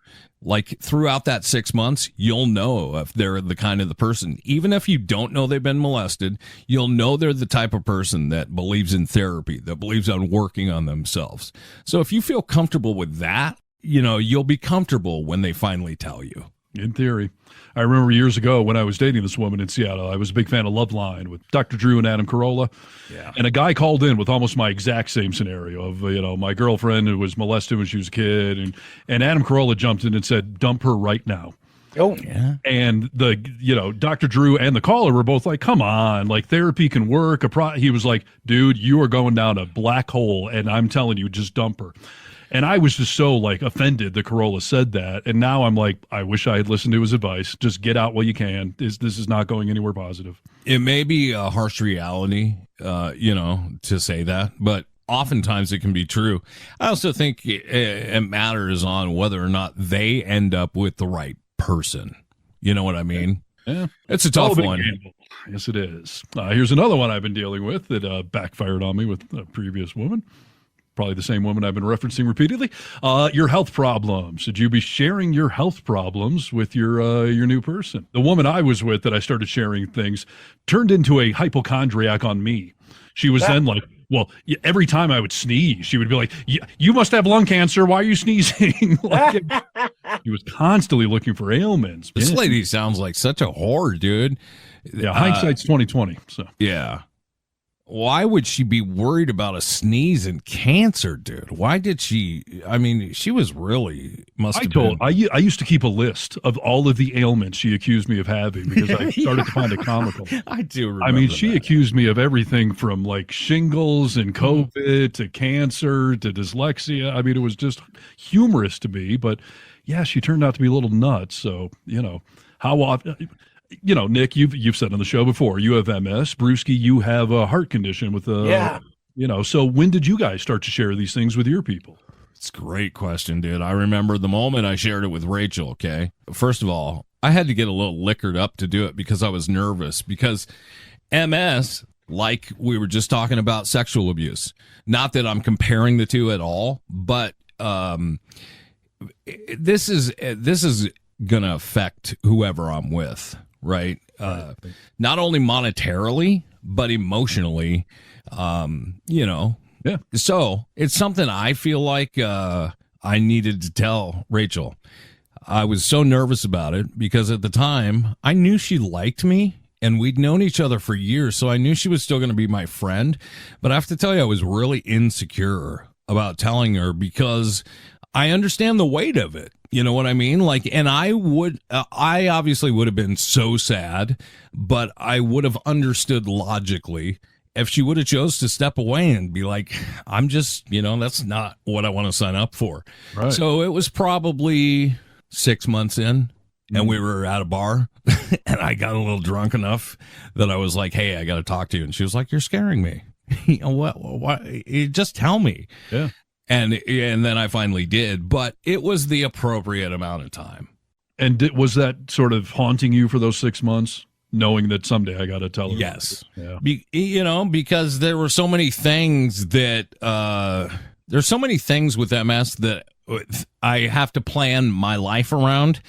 throughout that 6 months, you'll know if they're the kind of the person, even if you don't know they've been molested, you'll know they're the type of person that believes in therapy, that believes on working on themselves. So if you feel comfortable with that, you'll be comfortable when they finally tell you.
In theory. I remember years ago when I was dating this woman in Seattle, I was a big fan of Loveline with Dr. Drew and Adam Carolla.
Yeah.
And a guy called in with almost my exact same scenario of, my girlfriend who was molested when she was a kid. And Adam Carolla jumped in and said, dump her right now.
Oh,
Yeah.
And Dr. Drew and the caller were both like, come on, therapy can work. He was like, dude, you are going down a black hole. And I'm telling you, just dump her. And I was just so offended that Carolla said that. And now I'm like, I wish I had listened to his advice. Just get out while you can. This is not going anywhere positive.
It may be a harsh reality, to say that, but oftentimes it can be true. I also think it matters on whether or not they end up with the right person. You know what I mean?
Yeah.
It's a tough
Big
one.
gamble. Yes, it is. Here's another one I've been dealing with that backfired on me with a previous woman. Probably the same woman I've been referencing repeatedly. Your health problems. Should you be sharing your health problems with your new person? The woman I was with that I started sharing things turned into a hypochondriac on me. She was then like, well, every time I would sneeze, she would be like, you must have lung cancer. Why are you sneezing? He was constantly looking for ailments.
This lady sounds like such a whore, dude.
Yeah, hindsight's 2020. So
yeah. Why would she be worried about a sneeze and cancer, dude? Why did she? I mean, she was really
I used to keep a list of all of the ailments she accused me of having because I started to find it comical.
I do remember.
I mean, she
that.
accused me of everything from shingles and COVID to cancer to dyslexia. I mean, it was just humorous to me, but yeah, she turned out to be a little nuts. So, how often? Nick, you've said on the show before, you have MS. Brewski, you have a heart condition with so when did you guys start to share these things with your people?
It's a great question, dude. I remember the moment I shared it with Rachel, okay? First of all, I had to get a little liquored up to do it because I was nervous because MS, like we were just talking about sexual abuse, not that I'm comparing the two at all, but this is going to affect whoever I'm with. Right. Not only monetarily, but emotionally,
Yeah.
So it's something I feel like I needed to tell Rachel. I was so nervous about it because at the time I knew she liked me and we'd known each other for years. So I knew she was still going to be my friend. But I have to tell you, I was really insecure about telling her because I understand the weight of it. You know what I mean? And I obviously would have been so sad, but I would have understood logically if she would have chose to step away and be like, I'm just, that's not what I want to sign up for.
Right.
So it was probably 6 months in and we were at a bar and I got a little drunk enough that I was like, hey, I got to talk to you. And she was like, you're scaring me. What? Just tell me.
Yeah.
And then I finally did, but it was the appropriate amount of time.
And was that sort of haunting you for those 6 months, knowing that someday I got to tell her?
Yes.
Yeah.
Because there were so many things that there's so many things with MS that I have to plan my life around,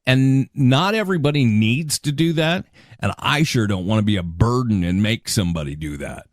and not everybody needs to do that. And I sure don't want to be a burden and make somebody do that.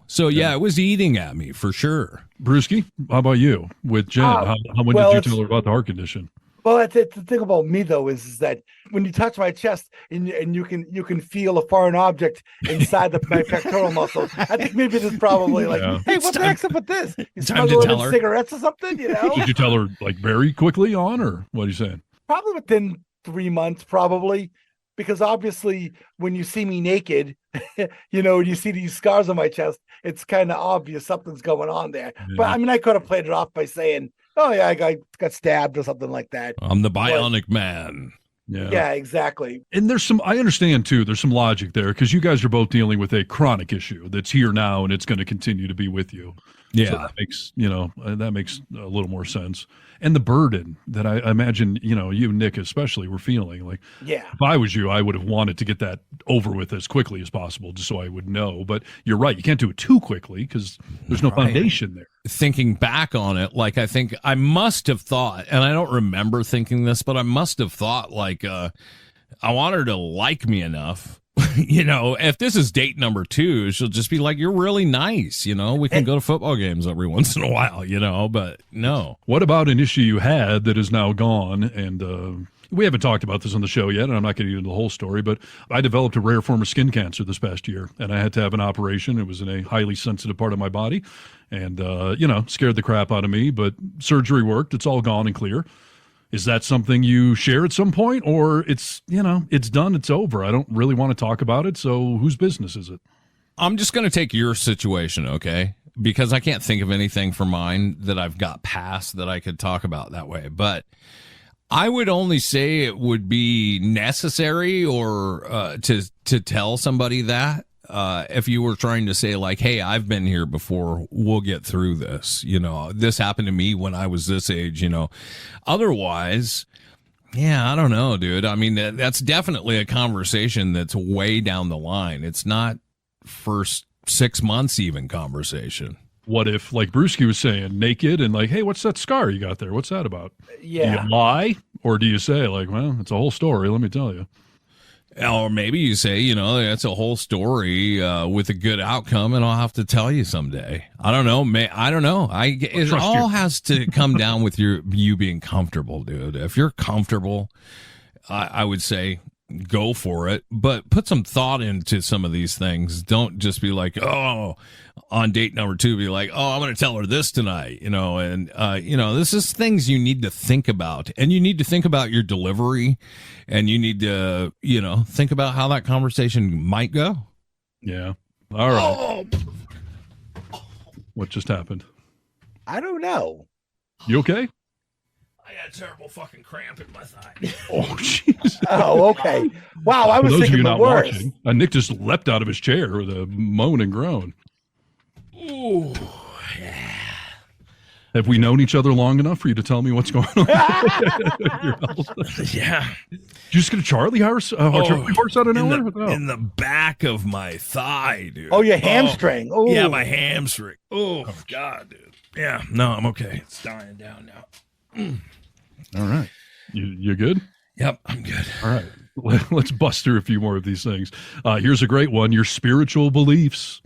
So yeah, it was eating at me for sure.
Brewski, how about you with Jen? When did you tell her about the heart condition?
Well, the thing about me though is that when you touch my chest and you can feel a foreign object inside my pectoral muscle, I think maybe this is probably hey, what the heck's up with this? You
time
smell
to
a
tell
little
her.
cigarettes or something,
Did you tell her very quickly on, or what are you saying?
Probably within 3 months, probably. Because obviously when you see me naked, and you see these scars on my chest, it's kind of obvious something's going on there. Yeah. But I mean, I could have played it off by saying, oh yeah, I got stabbed or something like that.
I'm the bionic man.
Yeah, exactly.
And I understand too, there's some logic there because you guys are both dealing with a chronic issue that's here now and it's going to continue to be with you.
Yeah.
So that makes a little more sense. And the burden that I imagine, you and Nick especially were feeling like, if I was you, I would have wanted to get that over with as quickly as possible just so I would know. But you're right. You can't do it too quickly because there's no foundation there.
Thinking back on it, like I think I must have thought, and I don't remember thinking this, but I must have thought like, I want her to like me enough. If this is date number 2, she'll just be like, you're really nice. We can go to football games every once in a while, but no.
What about an issue you had that is now gone? And we haven't talked about this on the show yet, and I'm not going to get into the whole story, but I developed a rare form of skin cancer this past year, and I had to have an operation. It was in a highly sensitive part of my body, and, scared the crap out of me, but surgery worked. It's all gone and clear. Is that something you share at some point, or it's done, it's over? I don't really want to talk about it, so whose business is it?
I'm just going to take your situation, okay? Because I can't think of anything for mine that I've got past that I could talk about that way. But I would only say it would be necessary or to tell somebody that. If you were trying to say like, hey, I've been here before, we'll get through this. This happened to me when I was this age, Otherwise, I don't know, dude. I mean, that's definitely a conversation that's way down the line. It's not first 6 months even conversation.
What if, like Brewski was saying, naked and like, hey, what's that scar you got there? What's that about?
Yeah.
Do you lie? Or do you say like, well, it's a whole story, let me tell you.
Or maybe you say, that's a whole story with a good outcome, and I'll have to tell you someday. I don't know. I don't know. It all has to come down with you being comfortable, dude. If you're comfortable, I would say go for it, but put some thought into some of these things. Don't just be like, oh, on date number 2, be like, oh, I'm going to tell her this tonight, and, this is things you need to think about, and you need to think about your delivery, and you need to, think about how that conversation might go.
Yeah. All right. What just happened?
I don't know.
You okay?
I got a terrible fucking cramp in my thigh.
Oh, jeez.
Oh, okay. Wow, I was
For those of
thinking
you
the
not
worst.
watching, Nick just leapt out of his chair with a moan and groan.
Ooh, yeah.
Have we known each other long enough for you to tell me what's going on?
Yeah.
Did you just get a Charlie horse out of nowhere?
In the back of my thigh, dude.
Oh, your hamstring. Oh,
yeah, my hamstring. Oh, God, dude. Yeah, no, I'm okay. It's dying down now.
All right. You good?
Yep, I'm good.
All right. Let's bust through a few more of these things. Here's a great one. Your spiritual beliefs.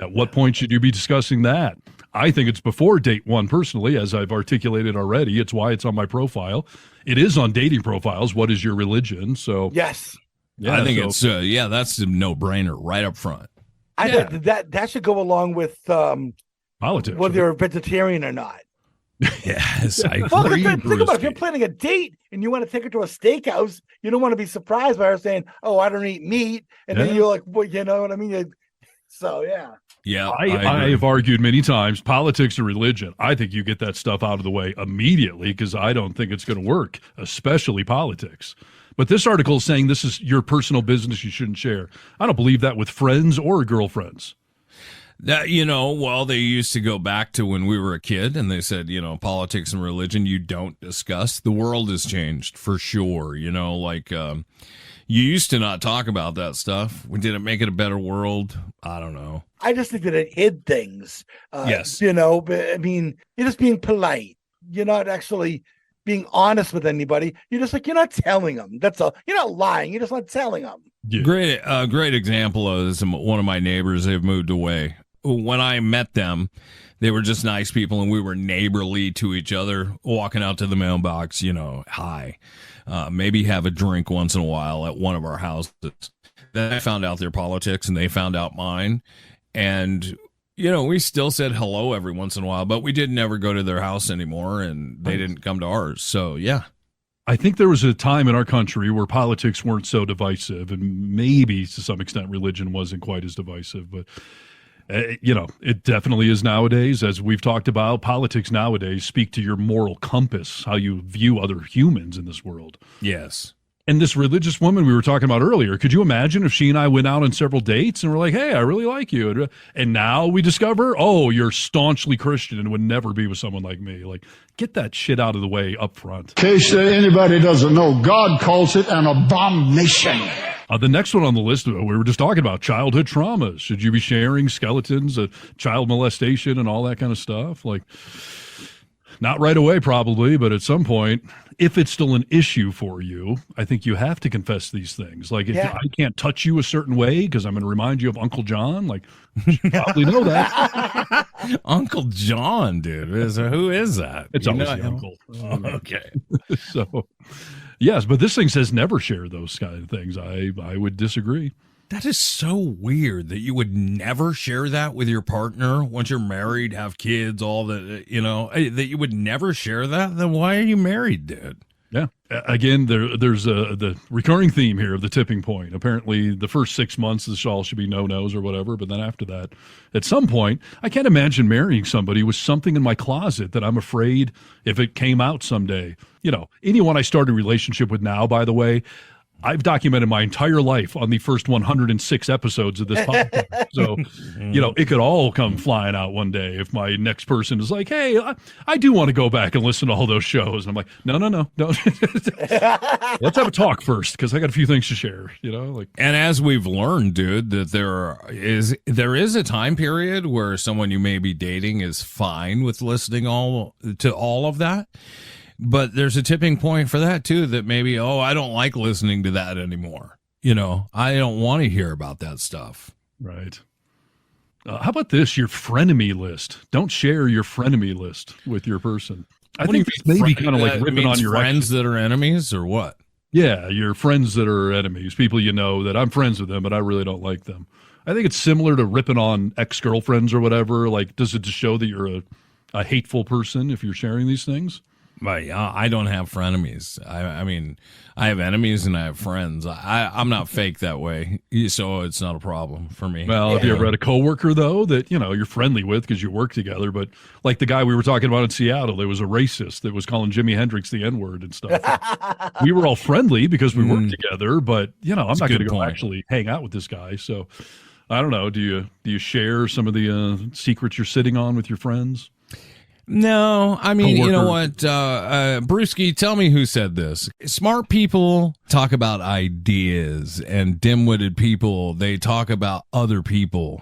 At what point should you be discussing that? I think it's before date 1, personally, as I've articulated already. It's why it's on my profile. It is on dating profiles. What is your religion? So
yes.
Yeah, I think it's that's a no-brainer right up front.
I think that should go along with
politics,
whether you're a vegetarian or not.
Yes, I
Well,
agree.
think about it. If you're planning a date and you want to take her to a steakhouse, you don't want to be surprised by her saying, "Oh, I don't eat meat," and then you're like, "Well, you know what I mean?" So yeah.
Yeah,
I have argued many times, politics and religion. I think you get that stuff out of the way immediately because I don't think it's going to work, especially politics. But this article is saying this is your personal business you shouldn't share. I don't believe that with friends or girlfriends.
That, they used to go back to when we were a kid and they said, politics and religion you don't discuss. The world has changed for sure. You used to not talk about that stuff. Did it make it a better world? I don't know.
I just think that it hid things.
Yes.
But I mean, you're just being polite. You're not actually being honest with anybody. You're just you're not telling them. That's all. You're not lying. You're just not telling them.
Yeah. Great example is one of my neighbors. They've moved away. When I met them, they were just nice people, and we were neighborly to each other, walking out to the mailbox, hi. Maybe have a drink once in a while at one of our houses. Then I found out their politics, and they found out mine. And, we still said hello every once in a while, but we did never go to their house anymore, and they didn't come to ours. So, yeah.
I think there was a time in our country where politics weren't so divisive, and maybe to some extent religion wasn't quite as divisive, but it definitely is nowadays. As we've talked about, politics nowadays speak to your moral compass, how you view other humans in this world.
Yes.
And this religious woman we were talking about earlier, could you imagine if she and I went out on several dates and we're like, hey, I really like you. And now we discover, oh, you're staunchly Christian and would never be with someone like me. Like, get that shit out of the way up front.
In case anybody doesn't know, God calls it an abomination.
The next one on the list, we were just talking about childhood traumas. Should you be sharing skeletons of child molestation and all that kind of stuff? Like, not right away, probably, but at some point, if it's still an issue for you, I think you have to confess these things. Like, if I can't touch you a certain way because I'm going to remind you of Uncle John, like, you probably know that.
Uncle John, dude. Who is that?
It's always the uncle.
Okay.
So, yes, but this thing says never share those kind of things. I would disagree.
That is so weird that you would never share that with your partner once you're married, have kids, all that, that you would never share that. Then why are you married, dude?
Yeah. Again, there's the recurring theme here of the tipping point. Apparently, the first 6 months, this all should be no-nos or whatever. But then after that, at some point, I can't imagine marrying somebody with something in my closet that I'm afraid if it came out someday. Anyone I start a relationship with now, by the way, I've documented my entire life on the first 106 episodes of this podcast. So, it could all come flying out one day if my next person is like, hey, I do want to go back and listen to all those shows. And I'm like, no. Let's have a talk first because I got a few things to share, And as we've learned, dude, that there is a time period where someone you may be dating is fine with listening to all of that. But there's a tipping point for that, too, that maybe, I don't like listening to that anymore. I don't want to hear about that stuff. Right. How about this? Your frenemy list. Don't share your frenemy list with your person. I think it's maybe kind of like ripping on your
friends that are enemies or what?
Yeah, your friends that are enemies, people that I'm friends with them, but I really don't like them. I think it's similar to ripping on ex-girlfriends or whatever. Like, does it just show that you're a hateful person if you're sharing these things?
But I don't have frenemies. I mean, I have enemies and I have friends. I'm not fake that way, so it's not a problem for me.
Well, have you ever had a coworker though that you're friendly with because you work together, but like the guy we were talking about in Seattle, there was a racist that was calling Jimi Hendrix the N-word and stuff. We were all friendly because we worked together, but I'm not going to go actually hang out with this guy. So I don't know. Do you share some of the secrets you're sitting on with your friends?
No, I mean, you know what, Brewski, tell me who said this. Smart people talk about ideas, and dim-witted people, they talk about other people.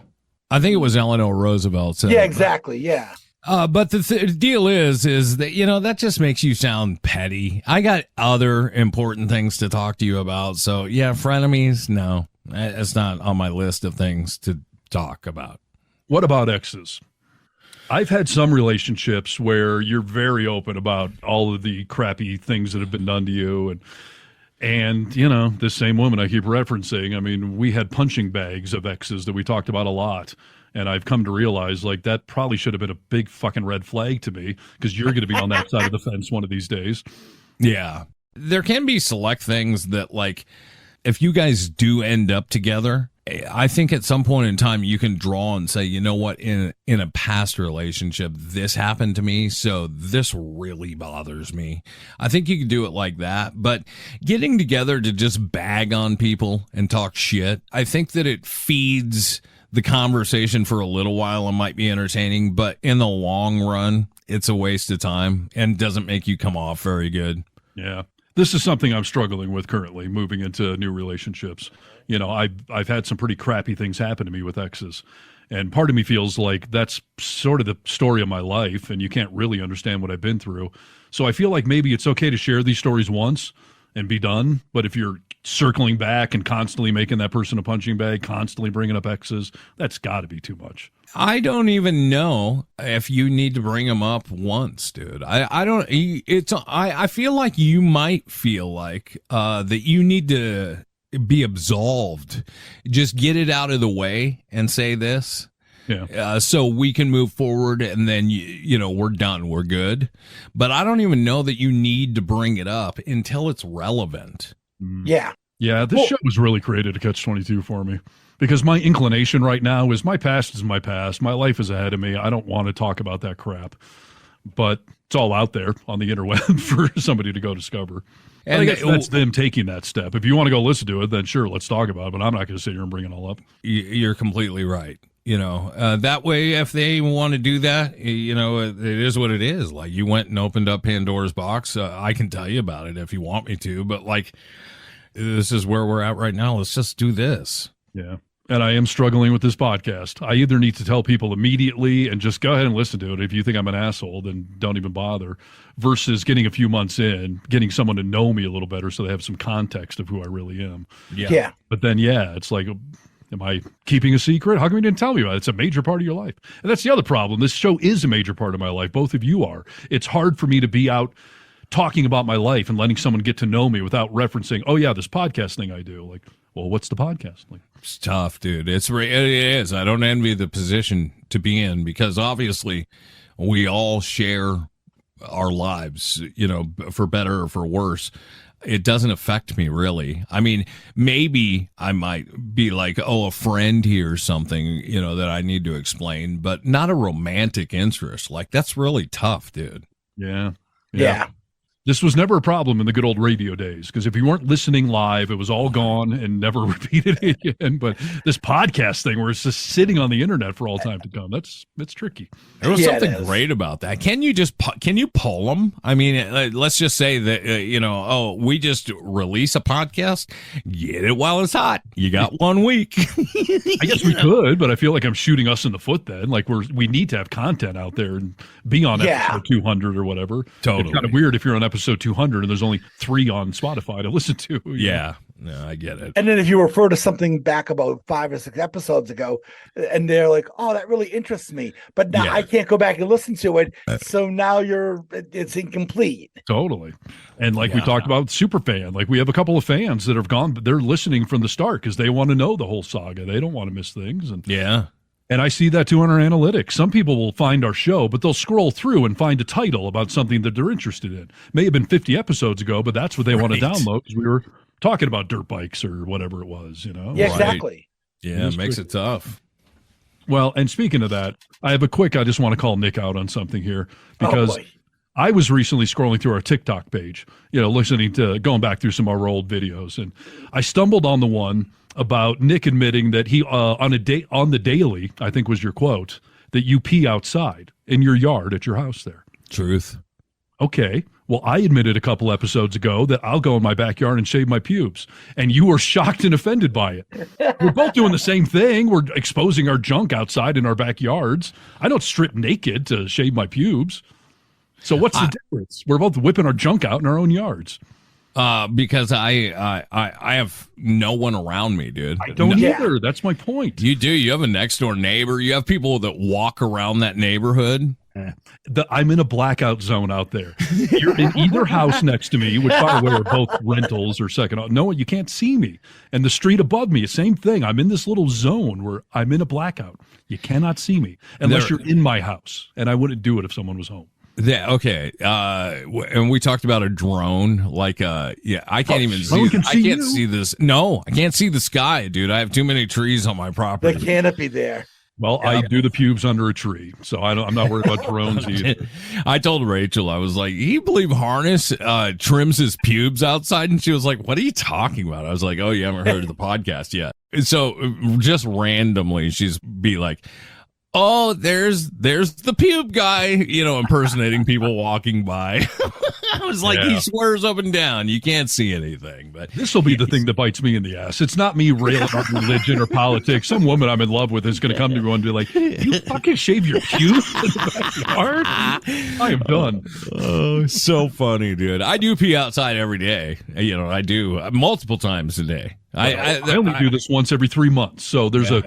I think it was Eleanor Roosevelt said.
Yeah, exactly, yeah.
But the deal is that, that just makes you sound petty. I got other important things to talk to you about. So, yeah, frenemies, no, it's not on my list of things to talk about.
What about exes? I've had some relationships where you're very open about all of the crappy things that have been done to you. And this same woman I keep referencing, I mean, we had punching bags of exes that we talked about a lot. And I've come to realize, like, that probably should have been a big fucking red flag to me because you're going to be on that side of the fence one of these days.
Yeah. There can be select things that, like, if you guys do end up together, I think at some point in time you can draw and say, you know what, in a past relationship, this happened to me, so this really bothers me. I think you can do it like that, but getting together to just bag on people and talk shit, I think that it feeds the conversation for a little while and might be entertaining, but in the long run, it's a waste of time and doesn't make you come off very good.
Yeah. This is something I'm struggling with currently, moving into new relationships. I've had some pretty crappy things happen to me with exes. And part of me feels like that's sort of the story of my life, and you can't really understand what I've been through. So I feel like maybe it's okay to share these stories once and be done. But if you're circling back and constantly making that person a punching bag, constantly bringing up exes, that's got to be too much.
I don't even know if you need to bring them up once, dude. I feel like you might feel like that you need to be absolved. Just get it out of the way and say this.
Yeah.
So we can move forward and then, we're done. We're good. But I don't even know that you need to bring it up until it's relevant.
Yeah.
Yeah. This show was really created to catch-22 for me. Because my inclination right now is my past is my past. My life is ahead of me. I don't want to talk about that crap. but it's all out there on the interweb for somebody to go discover. And I guess that's them taking that step. If you want to go listen to it, then sure, let's talk about it. But I'm not going to sit here and bring it all up.
You're completely right. That way, if they want to do that, it is what it is. Like, you went and opened up Pandora's box. I can tell you about it if you want me to, but like, this is where we're at right now. Let's just do this.
Yeah. And I am struggling with this podcast. I either need to tell people immediately and just go ahead and listen to it. If you think I'm an asshole, then don't even bother, versus getting a few months in, getting someone to know me a little better so they have some context of who I really am.
Yeah.
But then, it's like, am I keeping a secret? How come you didn't tell me about it? It's a major part of your life. And that's the other problem. This show is a major part of my life. Both of you are. It's hard for me to be out talking about my life and letting someone get to know me without referencing, oh, yeah, this podcast thing I do. Like, well, what's the podcast? Like,
it's tough, dude. It is. I don't envy the position to be in, because obviously we all share our lives, for better or for worse. It doesn't affect me, really. I mean, maybe I might be like, a friend here or something, that I need to explain, but not a romantic interest. Like, that's really tough, dude.
Yeah. This was never a problem in the good old radio days, because if you weren't listening live, it was all gone and never repeated again. But this podcast thing, where it's just sitting on the internet for all time to come, that's tricky.
There was something great about that. Can you pull them? I mean, let's just say that, we just release a podcast, get it while it's hot. You got 1 week.
I guess we could, but I feel like I'm shooting us in the foot then. Like, we need to have content out there and be on episode 200 or whatever.
Totally.
It's kind of weird if you're on episode 200 and there's only 3 on Spotify to listen to.
Yeah. No, I get it.
And then if you refer to something back about 5 or 6 episodes ago, and they're like, "Oh, that really interests me," but now I can't go back and listen to it, so now it's incomplete.
Totally. And like we talked about Superfan, like we have a couple of fans that have gone, but they're listening from the start because they want to know the whole saga. They don't want to miss things. And I see that too on our analytics. Some people will find our show, but they'll scroll through and find a title about something that they're interested in. May have been 50 episodes ago, but that's what they want to download because we were talking about dirt bikes or whatever it was,
Yeah, exactly.
Yeah, it makes it tough.
Well, and speaking of that, I just want to call Nick out on something here, because I was recently scrolling through our TikTok page, going back through some of our old videos, and I stumbled on the one about Nick admitting that he on the daily, I think was your quote, that you pee outside in your yard at your house there.
Truth.
Okay. Well, I admitted a couple episodes ago that I'll go in my backyard and shave my pubes, and you were shocked and offended by it. We're both doing the same thing. We're exposing our junk outside in our backyards. I don't strip naked to shave my pubes. So what's the difference? We're both whipping our junk out in our own yards.
Because I have no one around me, dude.
I don't either. That's my point.
You do. You have a next door neighbor. You have people that walk around that neighborhood.
I'm in a blackout zone out there. You're in either house next to me, which by the way are both rentals or second. No, you can't see me. And the street above me, same thing. I'm in this little zone where I'm in a blackout. You cannot see me unless you're in my house. And I wouldn't do it if someone was home.
Yeah, okay. And we talked about a drone. Like, I can't even see. I can't see this. No, I can't see the sky, dude. I have too many trees on my property.
The canopy there.
Well, I do the pubes under a tree, so I'm not worried about drones either.
I told Rachel, I was like, you believe Harness trims his pubes outside? And she was like, what are you talking about? I was like, oh, you haven't heard of the podcast yet. And so just randomly, she's be like, oh, there's the pube guy, impersonating people walking by. I was like, he swears up and down. You can't see anything. But
this will be the thing that bites me in the ass. It's not me railing on religion or politics. Some woman I'm in love with is going to come to me and be like, you fucking shave your pubes in the backyard? I am done.
Oh, so funny, dude. I do pee outside every day. I do multiple times a day.
I only do this once every 3 months. So there's a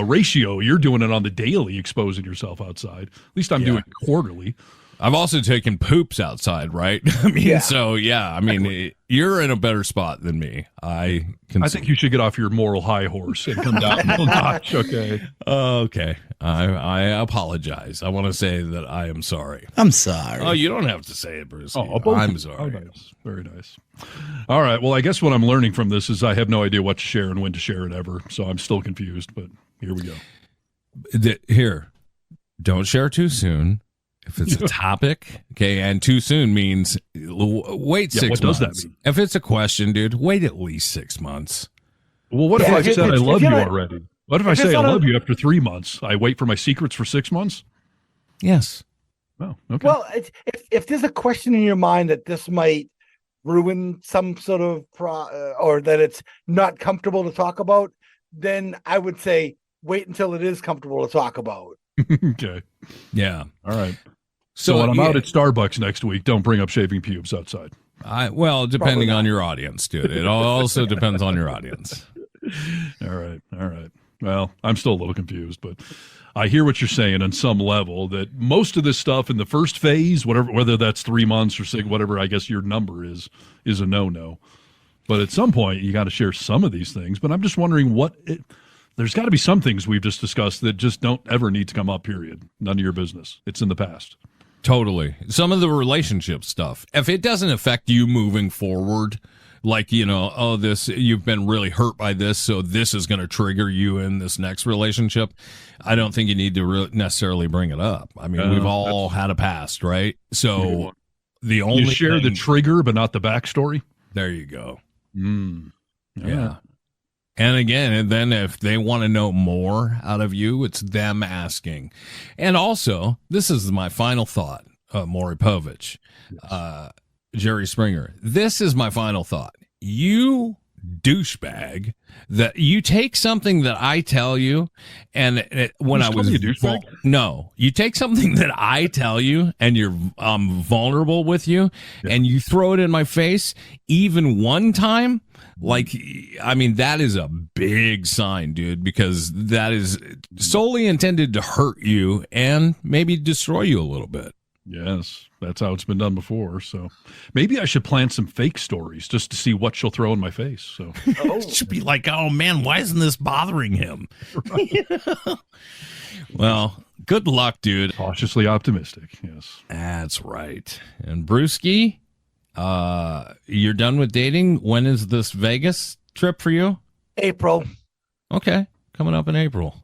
ratio. You're doing it on the daily, exposing yourself outside. At least I'm doing it quarterly.
I've also taken poops outside, right? I mean, you're in a better spot than me. I
think you should get off your moral high horse and come down a notch, okay?
Okay. I apologize. I want to say that I am sorry.
I'm sorry.
Oh, you don't have to say it, Bruce. I'm sorry.
Oh, nice. Very nice. All right. Well, I guess what I'm learning from this is I have no idea what to share and when to share it ever. So I'm still confused, but here we go.
Here, don't share too soon. If it's a topic, okay, and too soon means wait 6 months.
What does that mean?
If it's a question, dude, wait at least 6 months.
Well, what if I said I love you already? What if I say I love you after 3 months? I wait for my secrets for 6 months?
Yes.
Oh, okay.
Well, if there's a question in your mind that this might ruin some sort of or that it's not comfortable to talk about, then I would say wait until it is comfortable to talk about.
Okay.
Yeah.
All right. So when I'm out at Starbucks next week, don't bring up shaving pubes outside.
Well, depending on your audience, dude. It also depends on your audience.
All right. Well, I'm still a little confused, but I hear what you're saying on some level that most of this stuff in the first phase, whether that's 3 months or whatever, I guess your number is a no-no. But at some point, you got to share some of these things. But I'm just wondering there's got to be some things we've just discussed that just don't ever need to come up, period. None of your business. It's in the past.
Totally. Some of the relationship stuff, if it doesn't affect you moving forward, like, you've been really hurt by this, so this is going to trigger you in this next relationship, I don't think you need to necessarily bring it up. I mean, we've all had a past, right? So the only
you share the trigger, but not the backstory.
There you go.
Yeah.
Right. And again, and then if they want to know more out of you, it's them asking. And also, this is my final thought, Maury Povich, Jerry Springer. This is my final thought. You douchebag, that you take something that I tell you, and you take something that I tell you, and you're vulnerable with you, and you throw it in my face even one time. Like, I mean, that is a big sign, dude, because that is solely intended to hurt you and maybe destroy you a little bit.
Yes, that's how it's been done before. So maybe I should plan some fake stories just to see what she'll throw in my face. So
it should be like, oh man, why isn't this bothering him? Right. Well, good luck, dude.
Cautiously optimistic. Yes,
that's right. And Brewski, you're done with dating. When is this Vegas trip for you?
April.
Okay, coming up in April.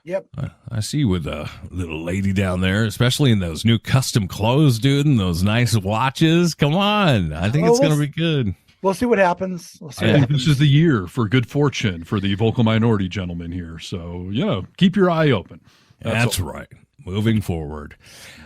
Yep.
I see you with a little lady down there, especially in those new custom clothes, dude, and those nice watches. Come on. I think it's going to be good.
We'll see what happens.
I think this is the year for good fortune for the vocal minority gentleman here. So, keep your eye open.
That's right. Moving forward.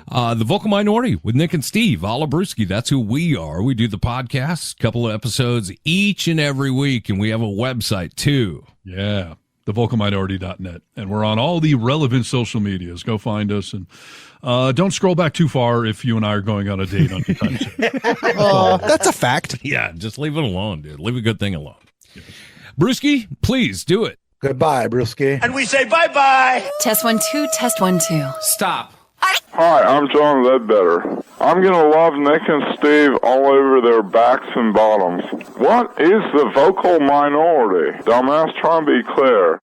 The Vocal Minority with Nick and Steve, Alla Brewski. That's who we are. We do the podcast, a couple of episodes each and every week, and we have a website too.
Yeah. thevocalminority.net, and we're on all the relevant social medias. Go find us, and don't scroll back too far if you and I are going on a date on time.
That's a fact.
Yeah, just leave it alone, dude. Leave a good thing alone. Yes. Brewski, please do it.
Goodbye, Brewski.
And we say bye-bye.
Test 1 2, test 1 2.
Stop.
Hi, I'm John Ledbetter. I'm going to love Nick and Steve all over their backs and bottoms. What is the vocal minority? Dumbass, try and be clear.